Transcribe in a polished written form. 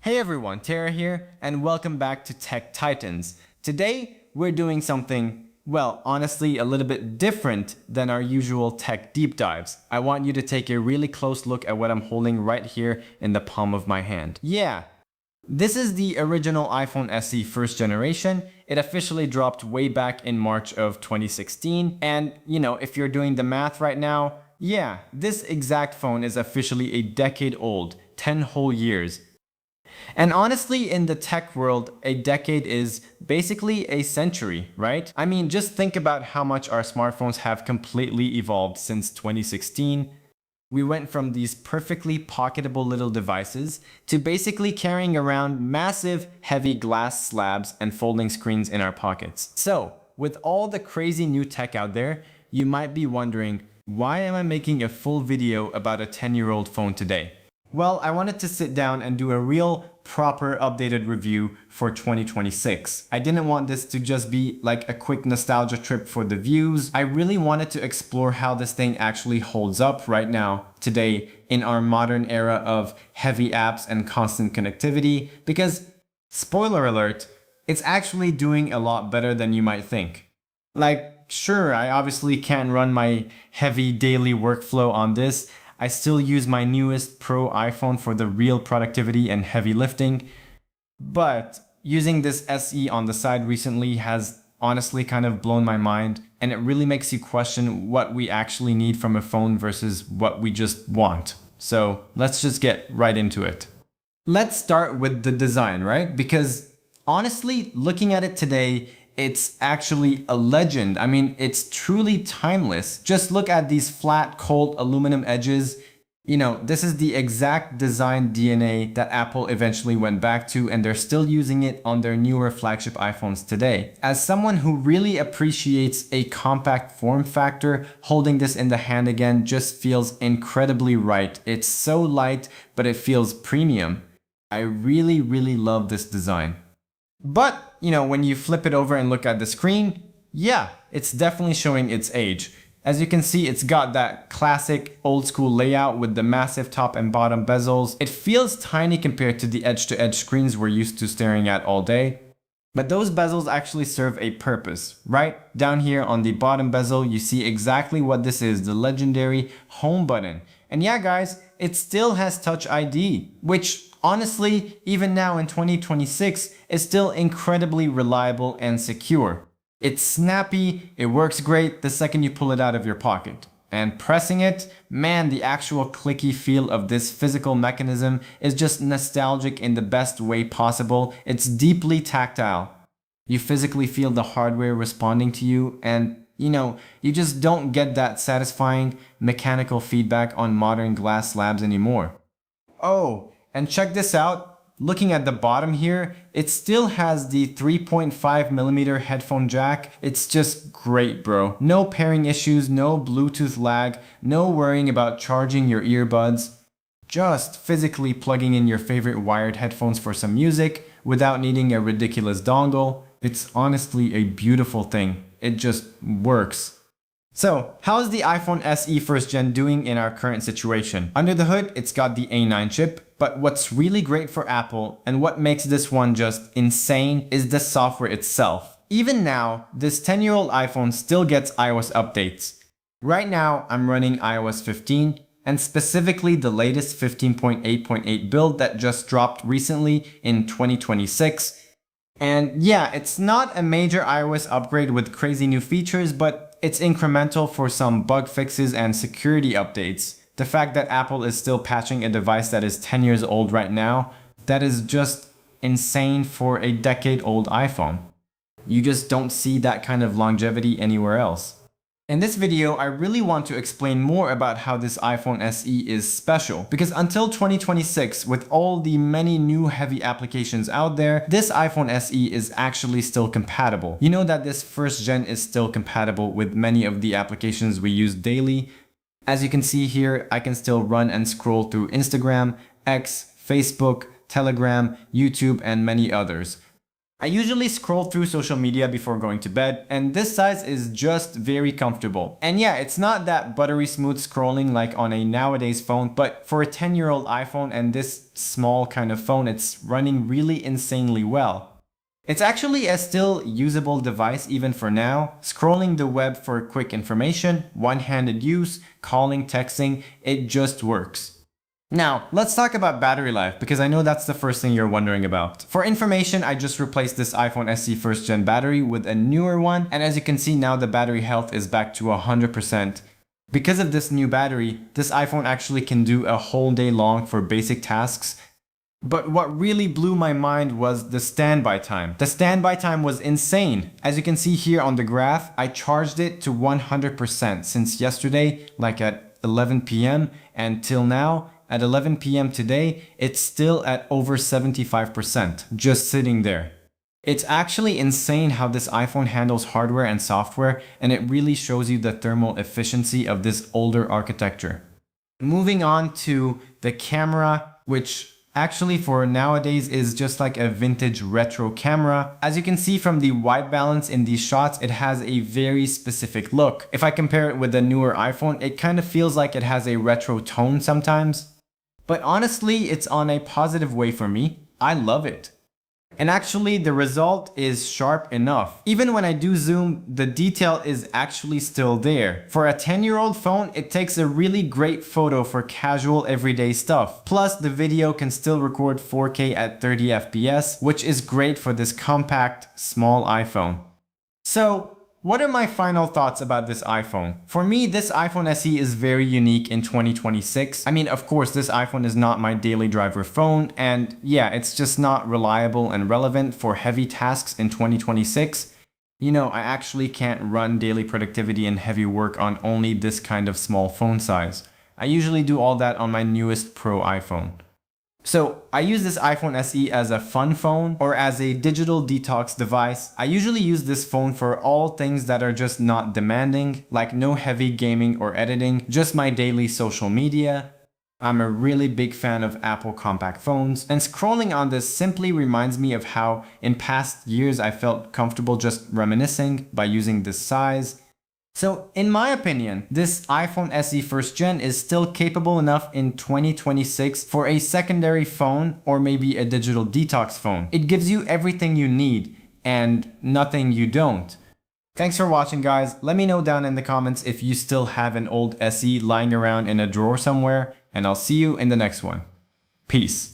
Hey everyone, Tara here, and welcome back to Tech Titans. Today, we're doing something, well, honestly, a little bit different than our usual tech deep dives. I want you to take a really close look at what I'm holding right here in the palm of my hand. Yeah, this is the original iPhone SE first generation. It officially dropped way back in March of 2016. And, if you're doing the math right now, yeah, this exact phone is officially a decade old, 10 whole years. And honestly, in the tech world, a decade is basically a century, right? I mean, just think about how much our smartphones have completely evolved since 2016. We went from these perfectly pocketable little devices to basically carrying around massive, heavy glass slabs and folding screens in our pockets. So, with all the crazy new tech out there, you might be wondering, why am I making a full video about a 10-year-old phone today? Well, I wanted to sit down and do a real, proper, updated review for 2026. I didn't want this to just be like a quick nostalgia trip for the views. I really wanted to explore how this thing actually holds up right now, today, in our modern era of heavy apps and constant connectivity, because, spoiler alert, it's actually doing a lot better than you might think. Like, sure, I obviously can't run my heavy daily workflow on this. I still use my newest Pro iPhone for the real productivity and heavy lifting, but using this SE on the side recently has honestly kind of blown my mind, and it really makes you question what we actually need from a phone versus what we just want. So let's just get right into it. Let's start with the design, right? Because honestly, looking at it today, it's actually a legend. I mean, it's truly timeless. Just look at these flat, cold aluminum edges. This is the exact design DNA that Apple eventually went back to, and they're still using it on their newer flagship iPhones today. As someone who really appreciates a compact form factor, holding this in the hand again just feels incredibly right. It's so light, but it feels premium. I really, really love this design. But, when you flip it over and look at the screen, yeah, it's definitely showing its age. As you can see, it's got that classic old school layout with the massive top and bottom bezels. It feels tiny compared to the edge-to-edge screens we're used to staring at all day. But those bezels actually serve a purpose. Right down here on the bottom bezel, you see exactly what this is, the legendary home button. And yeah, guys, it still has Touch ID, which honestly, even now in 2026, is still incredibly reliable and secure. It's snappy, it works great the second you pull it out of your pocket. And pressing it, man, the actual clicky feel of this physical mechanism is just nostalgic in the best way possible. It's deeply tactile. You physically feel the hardware responding to you, and you just don't get that satisfying mechanical feedback on modern glass slabs anymore. Oh, and check this out. Looking at the bottom here, it still has the 3.5mm headphone jack. It's just great, bro. No pairing issues, no Bluetooth lag, no worrying about charging your earbuds. Just physically plugging in your favorite wired headphones for some music without needing a ridiculous dongle. It's honestly a beautiful thing. It just works. So, how's the iPhone SE first gen doing in our current situation? Under the hood, it's got the A9 chip, but what's really great for Apple and what makes this one just insane is the software itself. Even now, this 10-year-old iPhone still gets iOS updates. Right now, I'm running iOS 15, and specifically the latest 15.8.8 build that just dropped recently in 2026. And yeah, it's not a major iOS upgrade with crazy new features, but it's incremental for some bug fixes and security updates. The fact that Apple is still patching a device that is 10 years old right now, that is just insane for a decade-old iPhone. You just don't see that kind of longevity anywhere else. In this video, I really want to explain more about how this iPhone SE is special, because until 2026, with all the many new heavy applications out there, this iPhone SE is actually still compatible. You know that this first gen is still compatible with many of the applications we use daily. As you can see here, I can still run and scroll through Instagram, X, Facebook, Telegram, YouTube, and many others. I usually scroll through social media before going to bed, and this size is just very comfortable. And yeah, it's not that buttery smooth scrolling like on a nowadays phone, but for a 10-year-old iPhone and this small kind of phone, it's running really insanely well. It's actually a still usable device even for now. Scrolling the web for quick information, one-handed use, calling, texting, it just works. Now, let's talk about battery life because I know that's the first thing you're wondering about. For information, I just replaced this iPhone SE first gen battery with a newer one, and as you can see now the battery health is back to 100%. Because of this new battery, this iPhone actually can do a whole day long for basic tasks. But what really blew my mind was the standby time. The standby time was insane. As you can see here on the graph, I charged it to 100% since yesterday, like at 11 p.m. and till now. At 11 p.m. today, it's still at over 75%, just sitting there. It's actually insane how this iPhone handles hardware and software, and it really shows you the thermal efficiency of this older architecture. Moving on to the camera, which actually for nowadays is just like a vintage retro camera. As you can see from the white balance in these shots, it has a very specific look. If I compare it with the newer iPhone, it kind of feels like it has a retro tone sometimes. But honestly, it's on a positive way for me. I love it. And actually, the result is sharp enough. Even when I do zoom, the detail is actually still there. For a 10-year-old phone, it takes a really great photo for casual everyday stuff. Plus, the video can still record 4K at 30 FPS, which is great for this compact, small iPhone. So, what are my final thoughts about this iPhone? For me, this iPhone SE is very unique in 2026. I mean, of course, this iPhone is not my daily driver phone, and yeah, it's just not reliable and relevant for heavy tasks in 2026. You know, I actually can't run daily productivity and heavy work on only this kind of small phone size. I usually do all that on my newest Pro iPhone. So I use this iPhone SE as a fun phone or as a digital detox device. I usually use this phone for all things that are just not demanding, like no heavy gaming or editing, just my daily social media. I'm a really big fan of Apple compact phones, and scrolling on this simply reminds me of how in past years I felt comfortable just reminiscing by using this size. So, in my opinion, this iPhone SE first gen is still capable enough in 2026 for a secondary phone or maybe a digital detox phone. It gives you everything you need and nothing you don't. Thanks for watching, guys. Let me know down in the comments if you still have an old SE lying around in a drawer somewhere, and I'll see you in the next one. Peace.